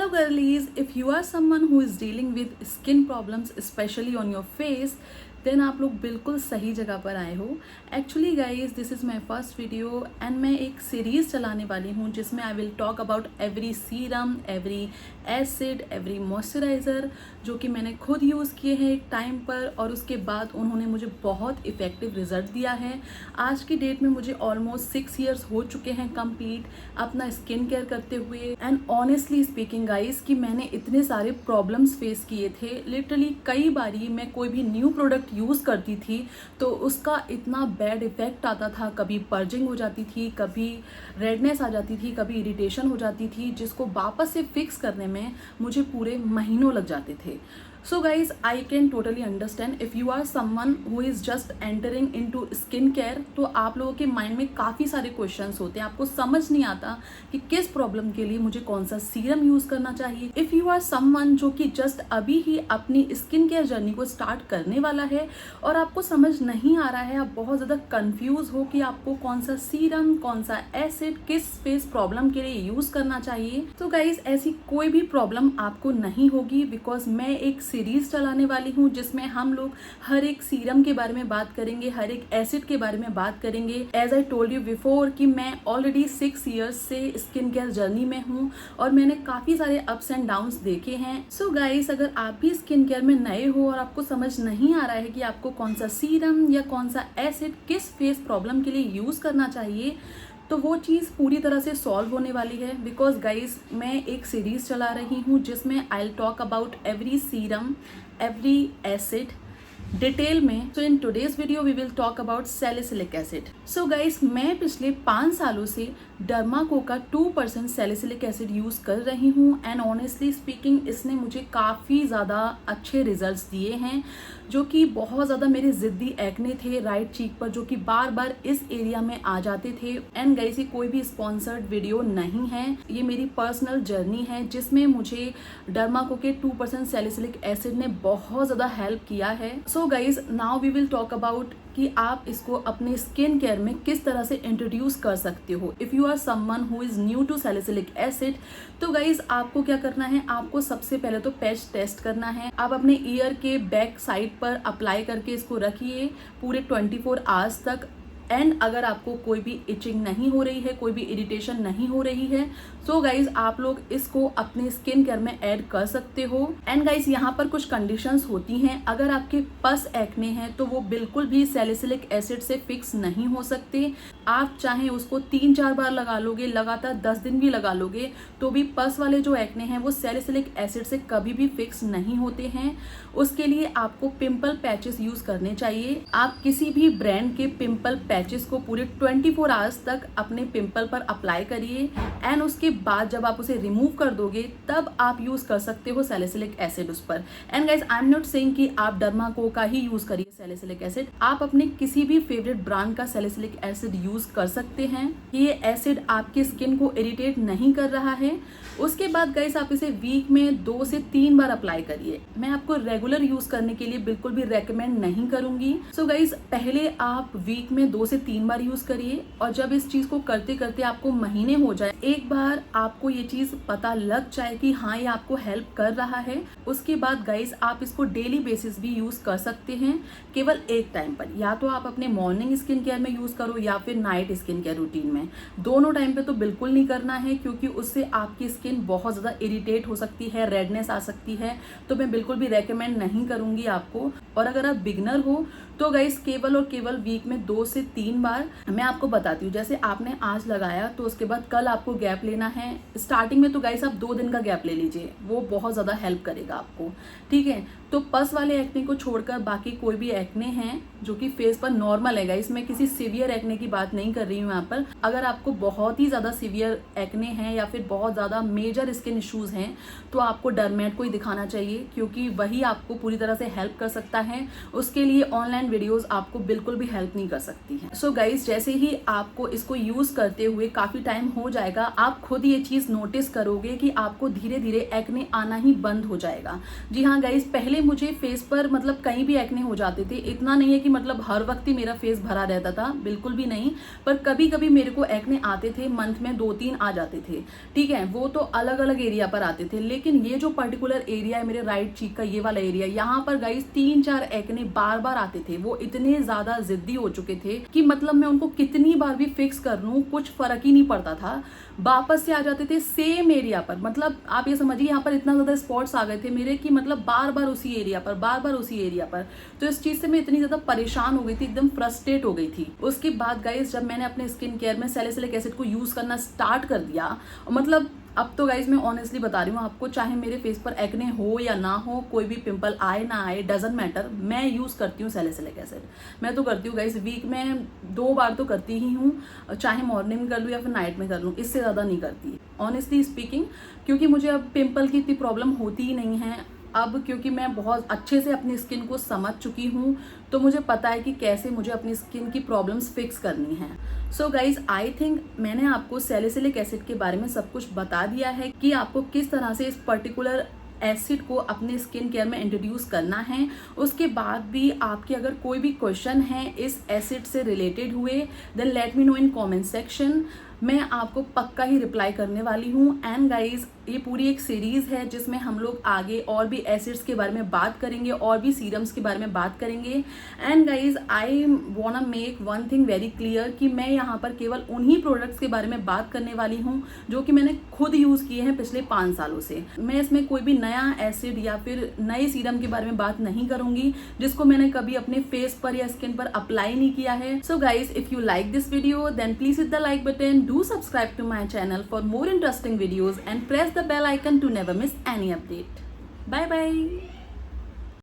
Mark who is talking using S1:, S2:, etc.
S1: Hello girlies, if you are someone who is dealing with skin problems especially on your face, then आप लोग बिल्कुल सही जगह पर आए हो। Actually guys this is my first video and मैं एक सीरीज़ चलाने वाली हूँ जिसमें I will talk about every serum, every acid, every moisturiser जो कि मैंने खुद यूज़ किए हैं एक टाइम पर और उसके बाद उन्होंने मुझे बहुत इफ़ेक्टिव रिजल्ट दिया है। आज की डेट में मुझे ऑलमोस्ट 6 ईयर्स हो चुके हैं कंप्लीट अपना स्किन केयर करते हुए। एंड ऑनेस्टली स्पीकिंग गाइज कि मैंने इतने सारे प्रॉब्लम्स फेस किए थे। लिटरली कई बारी मैं कोई भी न्यू प्रोडक्ट यूज़ करती थी तो उसका इतना बैड इफ़ेक्ट आता था, कभी पर्जिंग हो जाती थी, कभी रेडनेस आ जाती थी, कभी इरिटेशन हो जाती थी, जिसको वापस से फिक्स करने में मुझे पूरे महीनों लग जाते थे। So guys I can totally understand if you are someone who is just entering into skin care, तो आप लोगों के माइंड में काफ़ी सारे क्वेश्चंस होते हैं, आपको समझ नहीं आता कि किस प्रॉब्लम के लिए मुझे कौन सा सीरम यूज़ करना चाहिए। इफ़ यू आर समवन जो कि जस्ट अभी ही अपनी स्किन केयर जर्नी को स्टार्ट करने वाला है और आपको समझ नहीं आ रहा है, आप बहुत ज़्यादा कन्फ्यूज हो कि आपको कौन सा सीरम, कौन सा एसिड, किस फेस प्रॉब्लम के लिए यूज़ करना चाहिए, तो गाइज ऐसी कोई भी प्रॉब्लम आपको नहीं होगी बिकॉज मैं एक सीरीज चलाने वाली हूँ जिसमें हम लोग हर एक सीरम के बारे में बात करेंगे, हर एक एसिड के बारे में बात करेंगे। As I told you before कि मैं ऑलरेडी 6 ईयर्स से स्किन केयर जर्नी में हूँ और मैंने काफ़ी सारे अप्स एंड डाउन्स देखे हैं। सो गाइस अगर आप भी स्किन केयर में नए हो और आपको समझ नहीं आ रहा है कि आपको कौन सा सीरम या कौन सा एसिड किस फेस प्रॉब्लम के लिए यूज़ करना चाहिए, तो वो चीज़ पूरी तरह से सॉल्व होने वाली है बिकॉज गाइज मैं एक सीरीज़ चला रही हूँ जिसमें I will talk about every serum, every acid detail में। So in today's video we will talk about salicylic acid. So guys मैं पिछले 5 सालों से डर्माको का 2% सैलिसिलिक एसिड यूज़ कर रही हूँ एंड ऑनेस्टली स्पीकिंग इसने मुझे काफ़ी ज़्यादा अच्छे रिजल्ट्स दिए हैं, जो कि बहुत ज़्यादा मेरे ज़िद्दी एक्ने थे राइट चीक पर जो कि बार बार इस एरिया में आ जाते थे। एंड गाइस ये कोई भी स्पॉन्सर्ड वीडियो नहीं है, ये मेरी पर्सनल जर्नी है जिसमें मुझे डर्माको के 2% सैलिसिलिक एसिड ने बहुत ज़्यादा हेल्प किया है। So guys now we will talk about कि आप इसको अपने स्किन केयर में किस तरह से इंट्रोड्यूस कर सकते हो। If you are someone who is new to salicylic acid, तो गाइज आपको क्या करना है, आपको सबसे पहले तो पैच टेस्ट करना है। आप अपने ईयर के बैक साइड पर अप्लाई करके इसको रखिए पूरे 24 आवर्स तक। एंड अगर आपको कोई भी इचिंग नहीं हो रही है, कोई भी इरिटेशन नहीं हो रही है, सो गाइज आप लोग इसको अपने स्किन केयर में ऐड कर सकते हो। एंड गाइज यहाँ पर कुछ कंडीशंस होती हैं। अगर आपके पस एक्ने हैं तो वो बिल्कुल भी सैलिसिलिक एसिड से फिक्स नहीं हो सकते। आप चाहे उसको 3-4 बार लगा लोगे, लगातार 10 दिन भी लगा लोगे, तो भी पस वाले जो एक्ने हैं वो सैलिसिलिक एसिड से कभी भी फिक्स नहीं होते हैं। उसके लिए आपको पिंपल पैचेस यूज़ करने चाहिए। आप किसी भी ब्रांड के पिंपल पैचेस को पूरे 24 आवर्स तक अपने पिंपल पर अप्लाई करिए एंड उसके बाद जब आप उसे रिमूव कर दोगे तब आप यूज़ कर सकते हो सैलिसिलिक एसिड उस पर। And guys I am not saying कि आप डर्माको का ही यूज़ करिए सैलिसिलिक एसिड, आप अपने किसी भी फेवरेट ब्रांड का सैलिसिलिक एसिड यूज़ कर सकते हैं। ये एसिड आपकी स्किन को इरिटेट नहीं कर रहा है। उसके बाद गाइज आप इसे वीक में 2 से 3 बार अप्लाई करिए। मैं आपको रेगुलर यूज़ करने के लिए बिल्कुल भी रेकमेंड नहीं करूँगी। सो गाइज पहले आप वीक में 2 से 3 बार यूज़ करिए और जब इस चीज़ को करते करते आपको महीने हो जाए, एक बार आपको ये चीज़ पता लग जाए कि हाँ ये आपको हेल्प कर रहा है, उसके बाद गाइज आप इसको डेली बेसिस भी यूज़ कर सकते हैं केवल एक टाइम पर। या तो आप अपने मॉर्निंग स्किन केयर में यूज़ करो या फिर नाइट स्किन केयर रूटीन में। दोनों टाइम पे तो बिल्कुल नहीं करना है क्योंकि उससे आपकी स्किन बहुत ज़्यादा इरिटेट हो सकती है, रेडनेस आ सकती है, तो मैं बिल्कुल भी रेकमेंड नहीं करूँगी आपको। और अगर आप बिगनर हो तो गाइस केवल और केवल वीक में 2 से 3 बार मैं आपको बताती हूँ। जैसे आपने आज लगाया तो उसके बाद कल आपको गैप लेना है। स्टार्टिंग में तो गाइस आप 2 दिन का गैप ले लीजिए, वो बहुत ज़्यादा हेल्प करेगा आपको, ठीक है। तो पस वाले एक्ने को छोड़कर बाकी कोई भी एक्ने हैं जो कि फेस पर नॉर्मल है गाइस, मैं किसी सीवियर एक्ने की बात नहीं कर रही हूँ यहाँ पर। अगर आपको बहुत ही ज़्यादा सीवियर एक्ने हैं या फिर बहुत ज़्यादा मेजर स्किन इश्यूज़ हैं तो आपको डर्मेट को ही दिखाना चाहिए क्योंकि वही आपको पूरी तरह से हेल्प कर सकता है। उसके लिए ऑनलाइन वीडियोस आपको बिल्कुल भी हेल्प नहीं कर सकती। है। सो गाइज, जैसे ही आपको इसको यूज करते हुए काफी टाइम हो जाएगा, आप खुद ये चीज नोटिस करोगे कि आपको धीरे धीरे एक्ने आना ही बंद हो जाएगा। जी हाँ गाइज, पहले मुझे फेस पर मतलब कहीं भी एक्ने हो जाते थे। इतना नहीं है कि मतलब हर वक्त ही मेरा फेस भरा रहता था, बिल्कुल भी नहीं, पर कभी कभी मेरे को एक्ने आते थे, मंथ में 2-3 आ जाते थे। ठीक है, वो तो अलग अलग एरिया पर आते थे, लेकिन ये जो पर्टिकुलर एरिया है मेरे राइट चीक का, ये वाला एरिया, यहाँ पर गाइज 3-4 एक्ने बार बार आते थे। वो इतने ज्यादा जिद्दी हो चुके थे कि मतलब मैं उनको कितनी बार भी फिक्स कर लूं कुछ फर्क ही नहीं पड़ता था, वापस से आ जाते थे सेम एरिया पर। मतलब आप ये समझिए यहाँ पर इतना ज्यादा स्पॉट्स आ गए थे मेरे कि मतलब बार बार उसी एरिया पर, बार बार उसी एरिया पर। तो इस चीज से मैं इतनी ज्यादा परेशान हो गई थी, एकदम फ्रस्ट्रेट हो गई थी। उसके बाद गाइज, जब मैंने अपने स्किन केयर में सैलिसिलिक एसिड को यूज करना स्टार्ट कर दिया, मतलब अब तो गाइज मैं ऑनेस्टली बता रही हूँ आपको, चाहे मेरे फेस पर एक्ने हो या ना हो, कोई भी पिंपल आए ना आए, डजंट मैटर, मैं यूज करती हूँ सैलिसिलिक एसिड। मैं तो करती हूँ गाइज, वीक में 2 बार तो करती ही हूँ, चाहे मॉर्निंग में कर लूँ या फिर नाइट में कर लूँ, इससे ज्यादा नहीं करती ऑनेस्टली स्पीकिंग, क्योंकि मुझे अब पिंपल की इतनी प्रॉब्लम होती ही नहीं है। अब क्योंकि मैं बहुत अच्छे से अपनी स्किन को समझ चुकी हूँ, तो मुझे पता है कि कैसे मुझे अपनी स्किन की प्रॉब्लम्स फिक्स करनी है। सो गाइज, आई थिंक मैंने आपको सैलिसिलिक एसिड के बारे में सब कुछ बता दिया है कि आपको किस तरह से इस पर्टिकुलर एसिड को अपने स्किन केयर में इंट्रोड्यूस करना है। उसके बाद भी आपके अगर कोई भी क्वेश्चन है इस एसिड से रिलेटेड हुए, then let me know in comment section. मैं आपको पक्का ही रिप्लाई करने वाली हूँ। एंड गाइज, ये पूरी एक सीरीज है जिसमें हम लोग आगे और भी एसिड्स के बारे में बात करेंगे और भी सीरम्स के बारे में बात करेंगे। And guys, I want make one thing very clear कि मैं यहाँ पर केवल उन्हीं प्रोडक्ट्स के बारे में बात करने वाली हूँ जो कि मैंने खुद यूज किए हैं पिछले 5 सालों से। मैं इसमें कोई भी नया एसिड या फिर नए सीरम के बारे में बात नहीं करूंगी जिसको मैंने कभी अपने फेस पर या स्किन पर अप्लाई नहीं किया है। So guys, if you like this video, then please hit the like button, do subscribe to my channel for more interesting videos and press the bell icon to never miss any update. Bye bye.